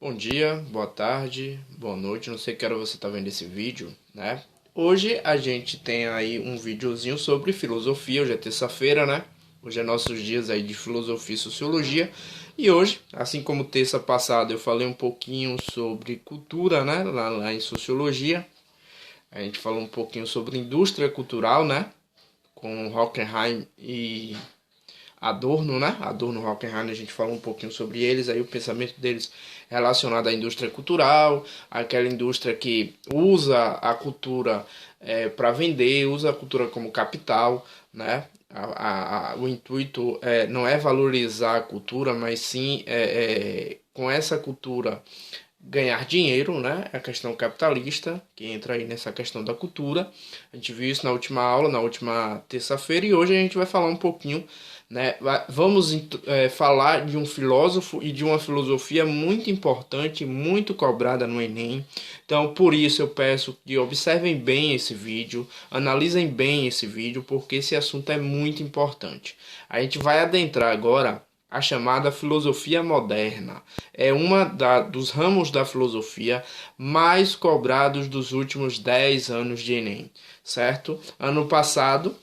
Bom dia, boa tarde, boa noite, não sei que hora você está vendo esse vídeo, né? Hoje a gente tem aí um videozinho sobre filosofia, hoje é terça-feira, né? Hoje é nossos dias aí de filosofia e sociologia. E hoje, assim como terça passada eu falei um pouquinho sobre cultura, né? Lá em sociologia. A gente falou um pouquinho sobre indústria cultural, né? Com Horkheim e Adorno, né? Adorno e Horkheim, a gente falou um pouquinho sobre eles, aí o pensamento deles relacionado à indústria cultural, aquela indústria que usa a cultura para vender, usa a cultura como capital, né? O intuito não é valorizar a cultura, mas sim com essa cultura ganhar dinheiro, né? A questão capitalista, que entra aí nessa questão da cultura. A gente viu isso na última aula, na última terça-feira, e hoje a gente vai falar um pouquinho, né? Vamos falar de um filósofo e de uma filosofia muito importante, muito cobrada no Enem. Então, por isso eu peço que observem bem esse vídeo, analisem bem esse vídeo, porque esse assunto é muito importante. A gente vai adentrar agora a chamada filosofia moderna. É dos ramos da filosofia mais cobrados dos últimos 10 anos de Enem, certo? Ano passado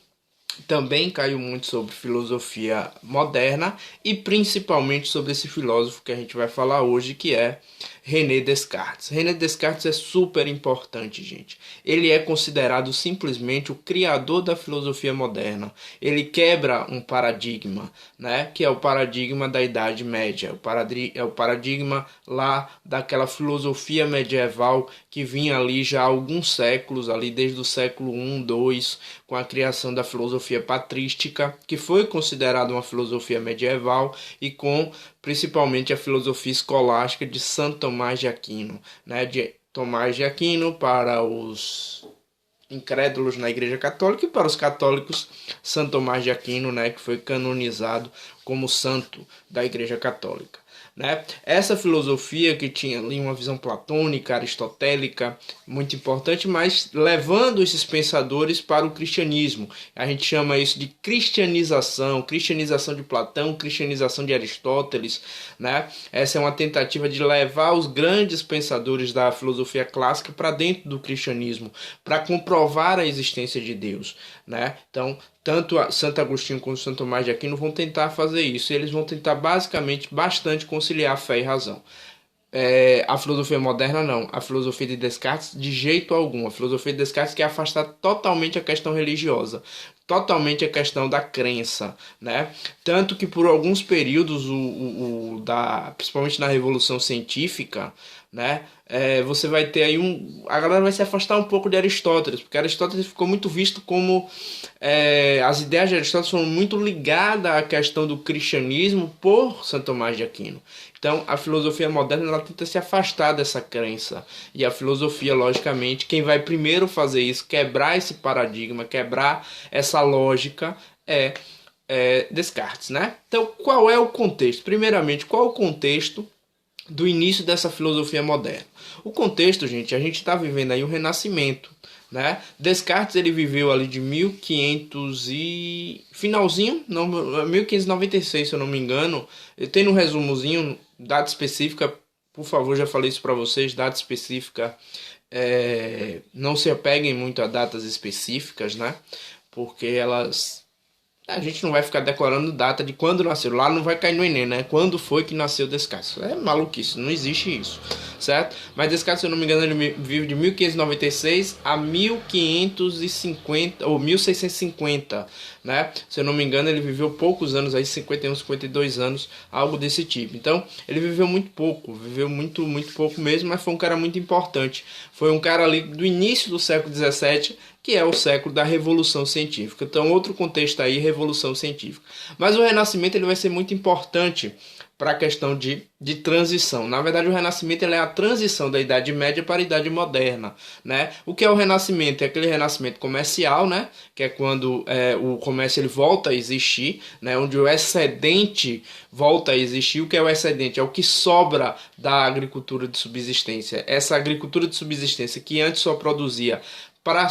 também caiu muito sobre filosofia moderna e principalmente sobre esse filósofo que a gente vai falar hoje, que é René Descartes. René Descartes é super importante, gente. Ele é considerado simplesmente o criador da filosofia moderna. Ele quebra um paradigma, né, que é o paradigma da Idade Média. É o paradigma lá daquela filosofia medieval que vinha ali já há alguns séculos, ali desde o século I, II, com a criação da filosofia patrística, que foi considerada uma filosofia medieval, e com principalmente a filosofia escolástica de Santo Tomás de Aquino, né? De Tomás de Aquino para os incrédulos na Igreja Católica e para os católicos Santo Tomás de Aquino, né? Que foi canonizado como santo da Igreja Católica. Né? Essa filosofia que tinha ali uma visão platônica, aristotélica, muito importante, mas levando esses pensadores para o cristianismo. A gente chama isso de cristianização de Platão, cristianização de Aristóteles. Né? Essa é uma tentativa de levar os grandes pensadores da filosofia clássica para dentro do cristianismo, para comprovar a existência de Deus. Né? Então, tanto Santo Agostinho como Santo Tomás de Aquino vão tentar fazer isso. E eles vão tentar basicamente bastante conciliar fé e razão. A filosofia moderna não. A filosofia de Descartes de jeito algum. A filosofia de Descartes quer afastar totalmente a questão religiosa, totalmente a questão da crença, né? Tanto que por alguns períodos principalmente na Revolução Científica, né? Você vai ter aí a galera vai se afastar um pouco de Aristóteles, porque Aristóteles ficou muito visto como as ideias de Aristóteles foram muito ligadas à questão do cristianismo por Santo Tomás de Aquino. Então, a filosofia moderna ela tenta se afastar dessa crença. E a filosofia, logicamente, quem vai primeiro fazer isso, quebrar esse paradigma, quebrar essa lógica, é Descartes, né? Então, qual é o contexto? Primeiramente, qual é o contexto do início dessa filosofia moderna? O contexto, gente, a gente está vivendo aí o Renascimento, né? Descartes ele viveu ali de 1500 e finalzinho, não, 1596, se eu não me engano. Eu tenho um resumozinho, data específica, por favor, já falei isso para vocês, data específica, não se apeguem muito a datas específicas, né? Porque a gente não vai ficar decorando data de quando nasceu. Lá não vai cair no Enem, né? Quando foi que nasceu Descartes? É maluquice, não existe isso, certo? Mas Descartes, se eu não me engano, ele vive de 1596 a 1550 ou 1650, né? Se eu não me engano, ele viveu poucos anos aí, 51, 52 anos, algo desse tipo. Então, ele viveu muito pouco, viveu muito, muito pouco mesmo, mas foi um cara muito importante. Foi um cara ali do início do século XVII, que é o século da Revolução Científica. Então, outro contexto aí, Revolução Científica. Mas o Renascimento ele vai ser muito importante para a questão de transição. Na verdade, o Renascimento ele é a transição da Idade Média para a Idade Moderna. Né? O que é o Renascimento? É aquele Renascimento comercial, né? Que é quando o comércio ele volta a existir, né? Onde o excedente volta a existir. O que é o excedente? É o que sobra da agricultura de subsistência. Essa agricultura de subsistência que antes só produzia para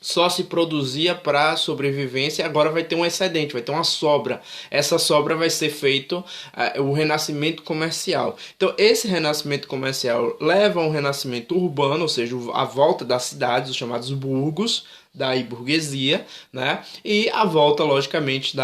só se produzia para sobrevivência, agora vai ter um excedente, vai ter uma sobra. Essa sobra vai ser feito o renascimento comercial. Então, esse renascimento comercial leva a um renascimento urbano, ou seja, a volta das cidades, os chamados burgos, daí burguesia, né? E a volta, logicamente,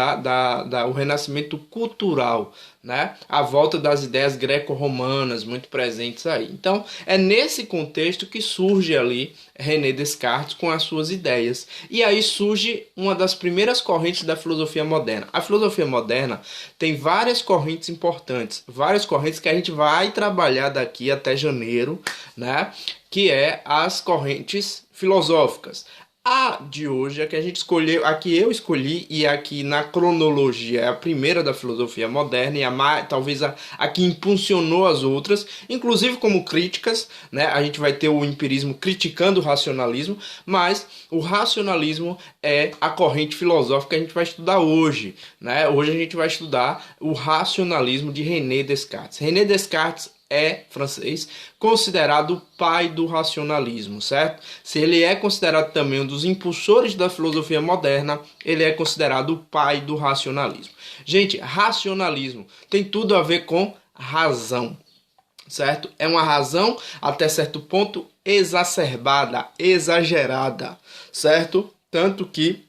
o renascimento cultural, né? A volta das ideias greco-romanas muito presentes aí. Então, é nesse contexto que surge ali René Descartes com as suas ideias. E aí surge uma das primeiras correntes da filosofia moderna. A filosofia moderna tem várias correntes importantes, várias correntes que a gente vai trabalhar daqui até janeiro, né? Que é as correntes filosóficas. A de hoje, a que a gente escolheu, a que eu escolhi e a que na cronologia é a primeira da filosofia moderna e talvez a que impulsionou as outras, inclusive como críticas, né? A gente vai ter o empirismo criticando o racionalismo, mas o racionalismo é a corrente filosófica que a gente vai estudar hoje, né? Hoje a gente vai estudar o racionalismo de René Descartes. René Descartes é francês, considerado o pai do racionalismo, certo? Se ele é considerado também um dos impulsores da filosofia moderna, ele é considerado o pai do racionalismo. Gente, racionalismo tem tudo a ver com razão, certo? É uma razão até certo ponto exacerbada, exagerada, certo? Tanto que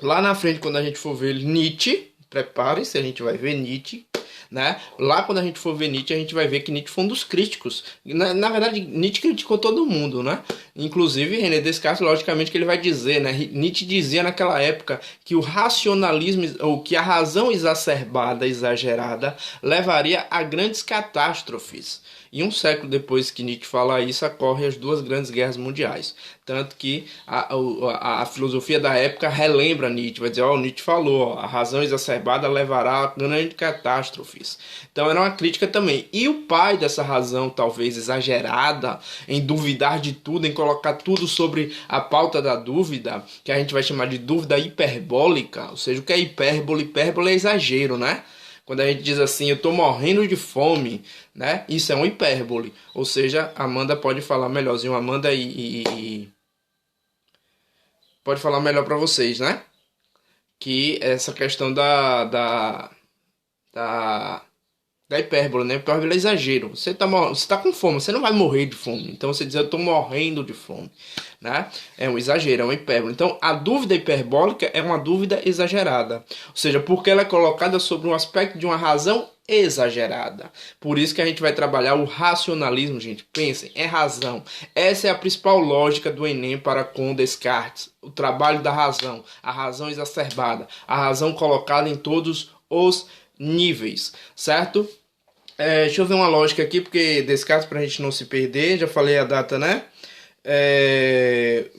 lá na frente, quando a gente for ver Nietzsche, prepare-se, a gente vai ver Nietzsche, né? Lá quando a gente for ver Nietzsche, a gente vai ver que Nietzsche foi um dos críticos. Na verdade, Nietzsche criticou todo mundo, né? Inclusive René Descartes, logicamente que ele vai dizer, né? Nietzsche dizia naquela época que o racionalismo, ou que a razão exacerbada, exagerada, levaria a grandes catástrofes. E um século depois que Nietzsche fala isso, ocorrem as duas grandes guerras mundiais. Tanto que a filosofia da época relembra Nietzsche, vai dizer, Nietzsche falou, a razão exacerbada levará a grandes catástrofes. Então era uma crítica também. E o pai dessa razão, talvez exagerada, em duvidar de tudo, em colocar tudo sobre a pauta da dúvida, que a gente vai chamar de dúvida hiperbólica, ou seja, o que é hipérbole? Hipérbole é exagero, né? Quando a gente diz assim, eu estou morrendo de fome, né? Isso é um hipérbole. Ou seja, Amanda pode falar melhorzinho. Amanda pode falar melhor para vocês, né? Que essa questão da hipérbole, né? Hipérbole é exagero. Você tá com fome, você não vai morrer de fome. Então você diz, eu tô morrendo de fome, né? É um exagero, é uma hipérbole. Então a dúvida hiperbólica é uma dúvida exagerada. Ou seja, porque ela é colocada sobre um aspecto de uma razão exagerada. Por isso que a gente vai trabalhar o racionalismo, gente. Pensem, é razão. Essa é a principal lógica do Enem para com Descartes. O trabalho da razão, a razão exacerbada, a razão colocada em todos os níveis, certo? Deixa eu ver uma lógica aqui, porque Descartes, para a gente não se perder, já falei a data, né?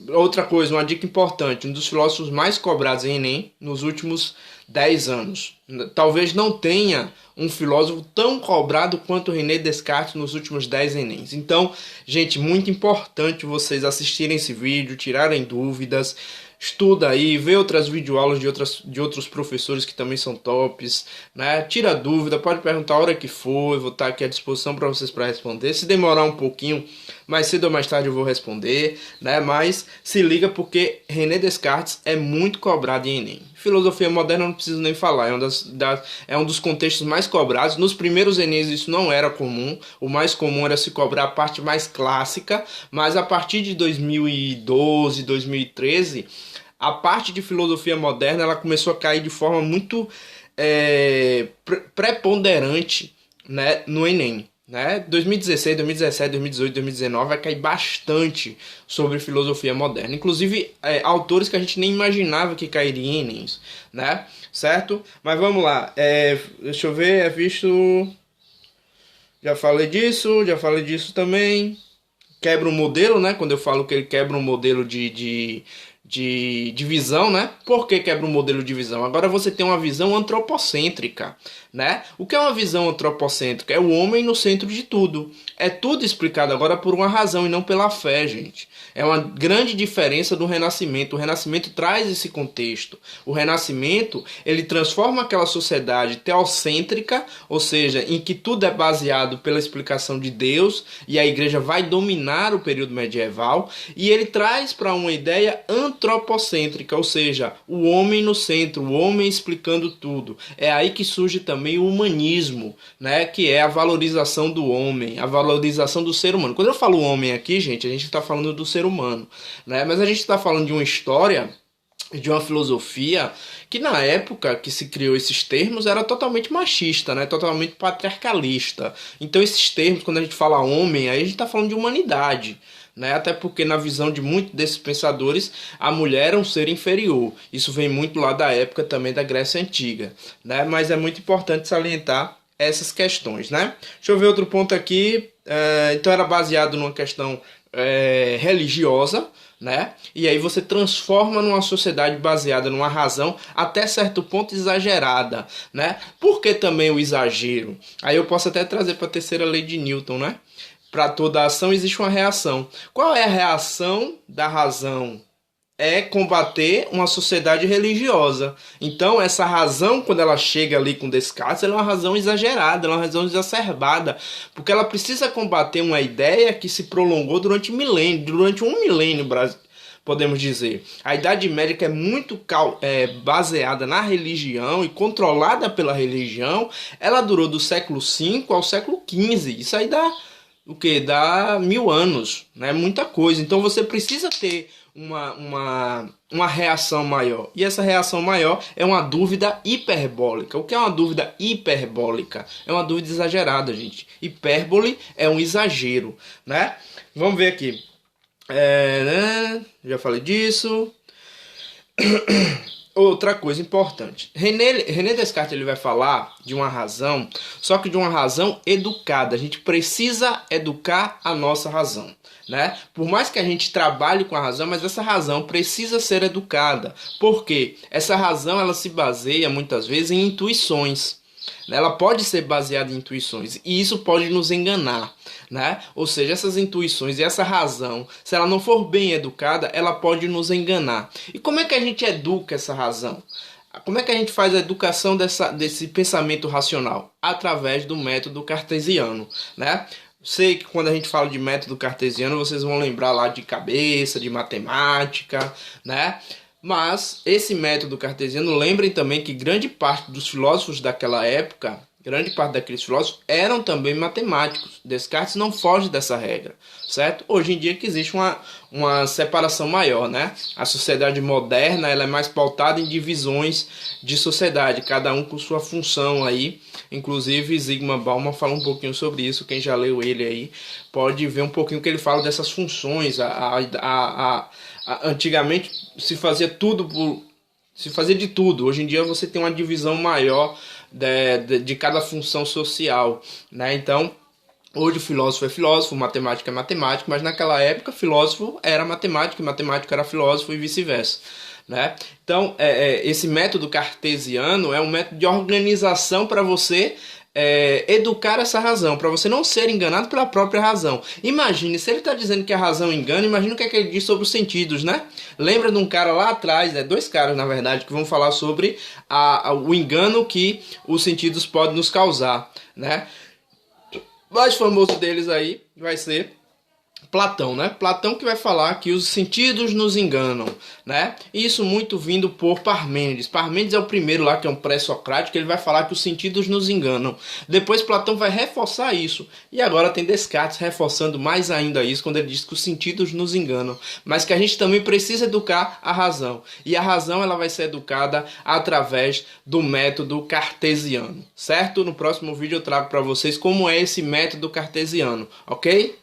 Outra coisa, uma dica importante, um dos filósofos mais cobrados em Enem nos últimos 10 anos. Talvez não tenha um filósofo tão cobrado quanto René Descartes nos últimos 10 Enems. Então, gente, muito importante vocês assistirem esse vídeo, tirarem dúvidas, estuda aí, vê outras videoaulas de outros professores que também são tops, né? Tira dúvida, pode perguntar a hora que for, eu vou estar aqui à disposição para vocês para responder. Se demorar um pouquinho, mais cedo ou mais tarde eu vou responder, né? Mas se liga porque René Descartes é muito cobrado em Enem. Filosofia moderna eu não preciso nem falar, é um dos contextos mais cobrados. Nos primeiros Enems isso não era comum, o mais comum era se cobrar a parte mais clássica, mas a partir de 2012, 2013, a parte de filosofia moderna ela começou a cair de forma muito preponderante, né, no Enem. Né? 2016, 2017, 2018, 2019 vai cair bastante sobre filosofia moderna. Inclusive autores que a gente nem imaginava que cairiam em Enems, né? Certo? Mas vamos lá. Deixa eu ver, visto... Já falei disso também. Quebra um modelo, né? Quando eu falo que ele quebra um modelo de visão, né? Por que quebra um modelo de visão? Agora você tem uma visão antropocêntrica, né? O que é uma visão antropocêntrica? É o homem no centro de tudo. É tudo explicado agora por uma razão e não pela fé, gente. É uma grande diferença do Renascimento. O Renascimento traz esse contexto. O Renascimento, ele transforma aquela sociedade teocêntrica, ou seja, em que tudo é baseado pela explicação de Deus, e a igreja vai dominar o período medieval, e ele traz para uma ideia antropocêntrica, ou seja, o homem no centro, o homem explicando tudo. É aí que surge também o humanismo, né, que é a valorização do homem, a valorização do ser humano. Quando eu falo homem aqui, gente, a gente está falando do ser humano, né, mas a gente está falando de uma história, de uma filosofia que na época que se criou esses termos era totalmente machista, né? Totalmente patriarcalista. Então esses termos, quando a gente fala homem, aí a gente está falando de humanidade, né? Até porque na visão de muitos desses pensadores, a mulher é um ser inferior. Isso vem muito lá da época também da Grécia Antiga, né? Mas é muito importante salientar essas questões, né? Deixa eu ver outro ponto aqui. Então era baseado numa questão religiosa, né? E aí você transforma numa sociedade baseada numa razão até certo ponto exagerada, né? Por que também o exagero? Aí eu posso até trazer para a terceira lei de Newton, né? Para toda ação existe uma reação. Qual é a reação da razão? É combater uma sociedade religiosa. Então, essa razão, quando ela chega ali com Descartes, ela é uma razão exagerada, ela é uma razão exacerbada, porque ela precisa combater uma ideia que se prolongou durante milênios, durante um milênio, podemos dizer. A Idade Média, que é muito baseada na religião e controlada pela religião, ela durou do século V ao século XV. Isso aí dá o quê? Dá 1000 anos, né? Muita coisa. Então, você precisa ter uma reação maior. E essa reação maior é uma dúvida hiperbólica. O que é uma dúvida hiperbólica? É uma dúvida exagerada, gente. Hipérbole é um exagero, né? Vamos ver aqui. Já falei disso. Outra coisa importante. René Descartes ele vai falar de uma razão, só que de uma razão educada. A gente precisa educar a nossa razão, né? Por mais que a gente trabalhe com a razão, mas essa razão precisa ser educada. Por quê? Essa razão ela se baseia muitas vezes em intuições. Ela pode ser baseada em intuições e isso pode nos enganar, né? Ou seja, essas intuições e essa razão, se ela não for bem educada, ela pode nos enganar. E como é que a gente educa essa razão? Como é que a gente faz a educação desse pensamento racional? Através do método cartesiano, né? Sei que quando a gente fala de método cartesiano, vocês vão lembrar lá de cabeça, de matemática, né? Mas esse método cartesiano, lembrem também que grande parte dos filósofos daquela época, grande parte daqueles filósofos eram também matemáticos. Descartes não foge dessa regra, certo? Hoje em dia que existe uma separação maior, né? A sociedade moderna ela é mais pautada em divisões de sociedade, cada um com sua função aí. Inclusive Zygmunt Bauman fala um pouquinho sobre isso, quem já leu ele aí pode ver um pouquinho que ele fala dessas funções. Antigamente se fazia de tudo. Hoje em dia você tem uma divisão maior de cada função social, né? Então, hoje o filósofo é filósofo, matemático é matemático, mas naquela época filósofo era matemático e matemático era filósofo e vice-versa, né? Então, esse método cartesiano é um método de organização para você educar essa razão, para você não ser enganado pela própria razão. Imagine, se ele está dizendo que a razão engana, imagine o que é que ele diz sobre os sentidos, né? Lembra de um cara lá atrás, dois caras na verdade, que vão falar sobre o engano que os sentidos podem nos causar, né? O mais famoso deles aí vai ser Platão, né? Platão que vai falar que os sentidos nos enganam, né? Isso muito vindo por Parmênides. Parmênides é o primeiro lá, que é um pré-socrático, ele vai falar que os sentidos nos enganam. Depois Platão vai reforçar isso. E agora tem Descartes reforçando mais ainda isso, quando ele diz que os sentidos nos enganam. Mas que a gente também precisa educar a razão. E a razão ela vai ser educada através do método cartesiano, certo? No próximo vídeo eu trago para vocês como é esse método cartesiano, ok?